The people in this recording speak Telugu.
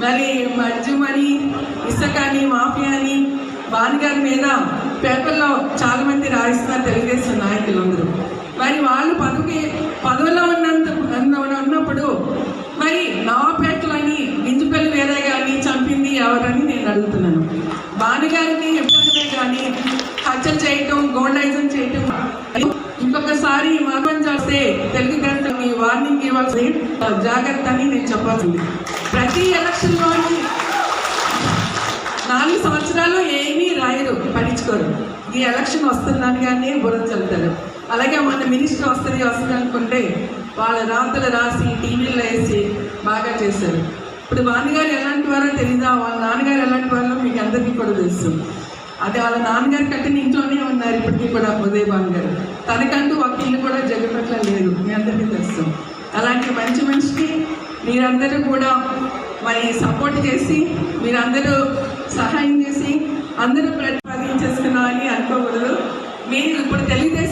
మరి మద్యమని ఇసుకని మాఫియాని భానుగారి మీద పేపర్లో చాలామంది రాయిస్తున్నారు తెలుగుదేశం నాయకులందరూ. మరి వాళ్ళు పదవిలో ఉన్నప్పుడు మరి నవాపేటలోని గింజపల్లి వేరే కానీ చంపింది ఎవరని నేను అడుగుతున్నాను. భానుగారిని ఎప్పుడైనా కానీ హత్యలు చేయటం, గోల్డైజం చేయటం, ఇంకొకసారి మరణం చేస్తే తెలుగు గంటకి వార్నింగ్ ఇవ్వాల్సి జాగ్రత్త అని నేను చెప్పాల్సింది. ప్రతి ఎలక్షన్లోని 4 సంవత్సరాలు ఏమీ రాయరు, పట్టించుకోరు. ఈ ఎలక్షన్ వస్తుందని కానీ బుర్ర చల్లుతారు. అలాగే మన మినిస్టర్ వస్తుంది అనుకుంటే వాళ్ళ రాతలు రాసి టీవీలో వేసి బాగా చేశారు. ఇప్పుడు భానుగారు ఎలాంటి వారో తెలీదా, వాళ్ళ నాన్నగారు ఎలాంటి వారో మీకు అందరికీ కూడా తెలుసు. అదే వాళ్ళ నాన్నగారు కట్టిన ఇంట్లోనే ఉన్నారు ఇప్పటికీ కూడా ఉదయ్ భాను గారు. తనకంటూ ఒక ఇల్లు కూడా జగపట్ల లేదు, మీ అందరికీ తెలుసు. అలాంటి మంచి మనిషికి మీరందరూ కూడా మరి సపోర్ట్ చేసి, మీరందరూ సహాయం చేసి అందరూ ప్రతిపాదించేసుకున్నామని అనుకోకూడదు. మీరు ఇప్పుడు తెలుగుదేశం